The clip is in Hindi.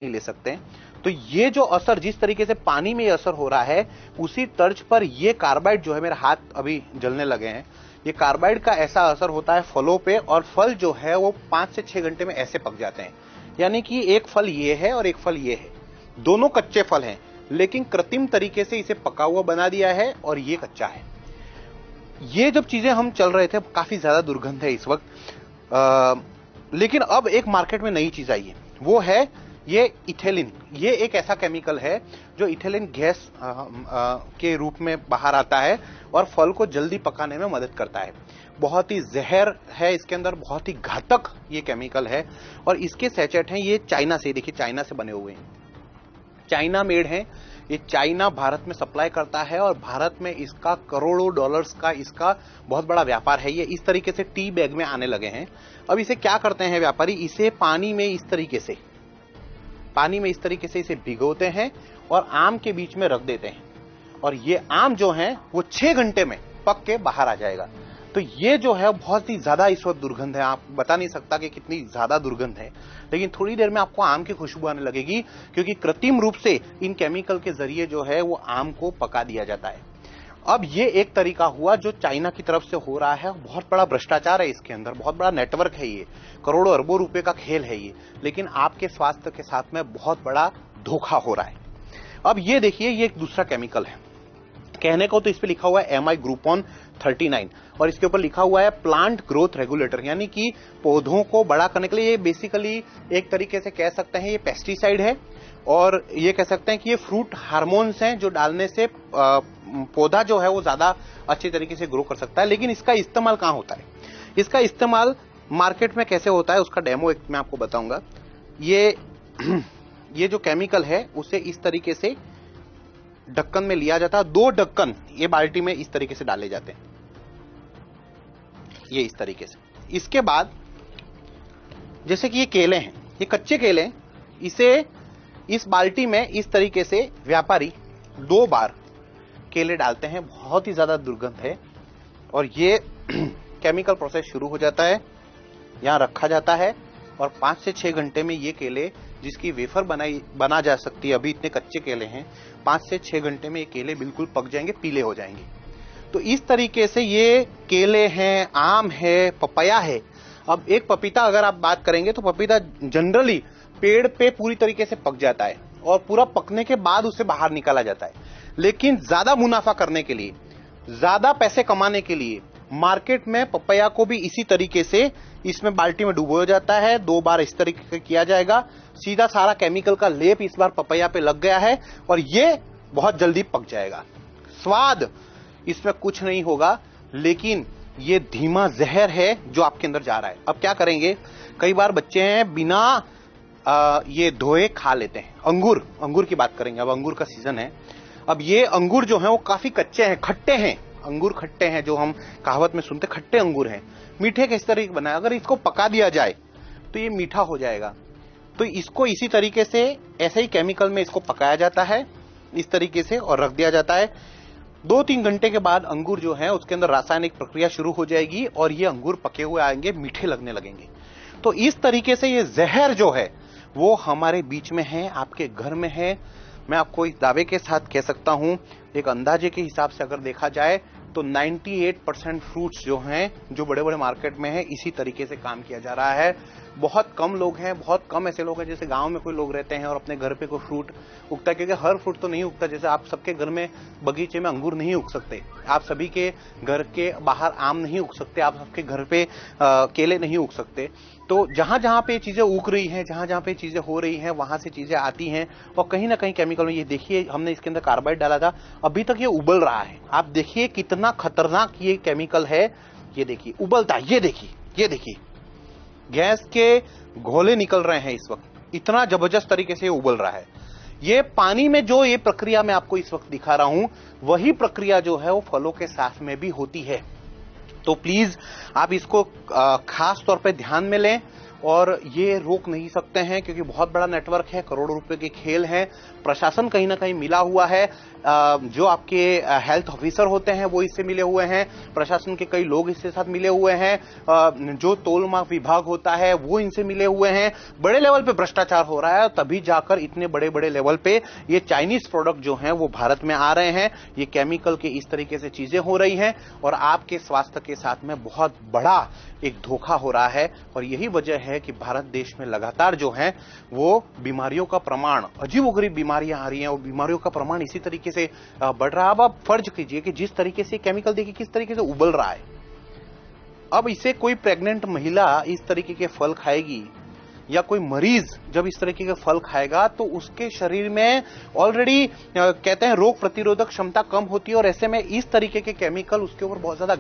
नहीं ले सकते हैं। तो ये जो असर जिस तरीके से पानी में ये असर हो रहा है, उसी तर्ज पर ये कार्बाइड जो है, मेरे हाथ अभी जलने लगे हैं, ये कार्बाइड का ऐसा असर होता है फलों पे, और फल जो है वो 5 से 6 घंटे में ऐसे पक जाते हैं। यानी कि एक फल ये है और एक फल ये है, दोनों कच्चे फल हैं, लेकिन कृत्रिम तरीके से इसे पका हुआ बना दिया है और ये कच्चा है। ये जब चीजें हम चल रहे थे, काफी ज्यादा दुर्गंध है इस वक्त, लेकिन अब एक मार्केट में नई चीज आई है, वो है ये इथेलिन। ये एक ऐसा केमिकल है जो इथेलिन गैस के रूप में बाहर आता है और फल को जल्दी पकाने में मदद करता है। बहुत ही जहर है इसके अंदर, बहुत ही घातक ये केमिकल है। और इसके सैचेट हैं, ये चाइना से, देखिए चाइना से बने हुए हैं, चाइना मेड हैं। ये चाइना भारत में सप्लाई करता है और भारत में इसका करोड़ों डॉलर्स का इसका बहुत बड़ा व्यापार है। ये इस तरीके से टी बैग में आने लगे हैं। अब इसे क्या करते हैं व्यापारी, इसे पानी में इस तरीके से इसे भिगोते हैं और आम के बीच में रख देते हैं, और ये आम जो है वो 6 घंटे में पक के बाहर आ जाएगा। तो ये जो है बहुत ही ज्यादा इस वक्त दुर्गंध है, आप बता नहीं सकता कि कितनी ज्यादा दुर्गंध है, लेकिन थोड़ी देर में आपको आम की खुशबू आने लगेगी, क्योंकि कृत्रिम रूप से इन केमिकल के जरिए जो है वो आम को पका दिया जाता है। अब ये एक तरीका हुआ जो चाइना की तरफ से हो रहा है, बहुत बड़ा भ्रष्टाचार है इसके अंदर, बहुत बड़ा नेटवर्क है, ये करोड़ों अरबों रुपए का खेल है ये, लेकिन आपके स्वास्थ्य के साथ में बहुत बड़ा धोखा हो रहा है। अब ये देखिए, ये एक दूसरा केमिकल है, कहने को तो इस पे लिखा हुआ है MI ग्रुपोन 39 और इसके ऊपर लिखा हुआ है प्लांट ग्रोथ रेगुलेटर, यानी कि पौधों को बड़ा करने के लिए। ये बेसिकली एक तरीके से कह सकते हैं ये पेस्टिसाइड है, और ये कह सकते हैं कि ये फ्रूट हार्मोन्स हैं जो डालने से पौधा जो है वो ज्यादा अच्छे तरीके से ग्रो कर सकता है। लेकिन इसका इस्तेमाल कहाँ होता है, इसका इस्तेमाल मार्केट में कैसे होता है, उसका डेमो एक मैं आपको बताऊंगा। ये जो केमिकल है उसे इस तरीके से ढक्कन में लिया जाता है, 2 ढक्कन ये बाल्टी में इस तरीके से डाले जाते हैं, ये इस तरीके से। इसके बाद जैसे कि ये केले हैं, ये कच्चे केले, इसे इस बाल्टी में इस तरीके से व्यापारी 2 बार केले डालते हैं। बहुत ही ज्यादा दुर्गंध है, और ये केमिकल प्रोसेस शुरू हो जाता है, यहां रखा जाता है, और 5 से 6 घंटे में ये केले, जिसकी वेफर बना जा सकती है, अभी इतने कच्चे केले हैं, 5 से 6 घंटे में ये केले बिल्कुल पक जाएंगे, पीले हो जाएंगे। तो इस तरीके से ये केले हैं, आम है, पपाया है। अब एक पपीता अगर आप बात करेंगे तो पपीता जनरली पेड़ पे पूरी तरीके से पक जाता है और पूरा पकने के बाद उसे बाहर निकाला जाता है। लेकिन ज्यादा मुनाफा करने के लिए, ज्यादा पैसे कमाने के लिए मार्केट में पपैया को भी इसी तरीके से इसमें बाल्टी में डुबोया जाता है। 2 बार इस तरीके से किया जाएगा, सीधा सारा केमिकल का लेप इस बार पपैया पे लग गया है और ये बहुत जल्दी पक जाएगा। स्वाद इसमें कुछ नहीं होगा, लेकिन ये धीमा जहर है जो आपके अंदर जा रहा है। अब क्या करेंगे, कई बार बच्चे हैं बिना ये धोए खा लेते हैं। अंगूर की बात करेंगे, अब अंगूर का सीजन है। अब ये अंगूर जो है वो काफी कच्चे हैं, खट्टे हैं, अंगूर खट्टे हैं, जो हम कहावत में सुनते खट्टे अंगूर हैं। मीठे किस तरीके बना है, अगर इसको पका दिया जाए तो ये मीठा हो जाएगा। तो इसको इसी तरीके से, ऐसे ही केमिकल में इसको पकाया जाता है इस तरीके से और रख दिया जाता है। 2-3 घंटे के बाद अंगूर जो है उसके अंदर रासायनिक प्रक्रिया शुरू हो जाएगी और ये अंगूर पके हुए आएंगे, मीठे लगने लगेंगे। तो इस तरीके से ये जहर जो है वो हमारे बीच में है, आपके घर में है। मैं आपको इस दावे के साथ कह सकता हूं, एक अंदाजे के हिसाब से अगर देखा जाए तो 98% फ्रूट्स जो हैं, जो बड़े बड़े मार्केट में हैं, इसी तरीके से काम किया जा रहा है। बहुत कम लोग हैं, बहुत कम ऐसे लोग हैं जैसे गांव में कोई लोग रहते हैं और अपने घर पे कोई फ्रूट उगता है, क्योंकि हर फ्रूट तो नहीं उगता। जैसे आप सबके घर में बगीचे में अंगूर नहीं उग सकते, आप सभी के घर के बाहर आम नहीं उग सकते, आप सबके घर पे केले नहीं उग सकते। तो जहां जहां पे चीजें उग रही हैं, जहां जहां पे चीजें हो रही हैं, वहां से चीजें आती हैं और कहीं ना कहीं केमिकल में। ये देखिए, हमने इसके अंदर कार्बाइड डाला था, अभी तक ये उबल रहा है। आप देखिए कितना खतरनाक ये केमिकल है, ये देखिए उबलता है, ये देखिए गैस के घोले निकल रहे हैं इस वक्त, इतना जबरदस्त तरीके से उबल रहा है। ये पानी में जो ये प्रक्रिया मैं आपको इस वक्त दिखा रहा हूं, वही प्रक्रिया जो है वो फलों के साथ में भी होती है। तो प्लीज आप इसको खास तौर पे ध्यान में लें और ये रोक नहीं सकते हैं क्योंकि बहुत बड़ा नेटवर्क है, करोड़ों रुपए के खेल हैं। प्रशासन कहीं ना कहीं मिला हुआ है, जो आपके हेल्थ ऑफिसर होते हैं वो इससे मिले हुए हैं, प्रशासन के कई लोग इसके साथ मिले हुए हैं, जो तोलमाप विभाग होता है वो इनसे मिले हुए हैं। बड़े लेवल पे भ्रष्टाचार हो रहा है, तभी जाकर इतने बड़े बड़े लेवल पे ये चाइनीज प्रोडक्ट जो हैं वो भारत में आ रहे हैं। ये केमिकल के इस तरीके से चीजें हो रही हैं और आपके स्वास्थ्य के साथ में बहुत बड़ा एक धोखा हो रहा है। और यही वजह है कि भारत देश में लगातार जो है वो बीमारियों का प्रमाण, अजीबोगरीब बीमारियां आ रही हैं, वो बीमारियों का प्रमाण इसी तरीके से बढ़ रहा है। अब आप फर्ज कीजिए कि जिस तरीके से केमिकल देखिए किस तरीके से उबल रहा है, अब इसे कोई प्रेग्नेंट महिला इस तरीके के फल खाएगी या कोई मरीज जब इस तरीके के फल खाएगा तो उसके शरीर में ऑलरेडी कहते हैं रोग प्रतिरोधक क्षमता कम होती है और ऐसे में इस तरीके के केमिकल उसके ऊपर बहुत ज्यादा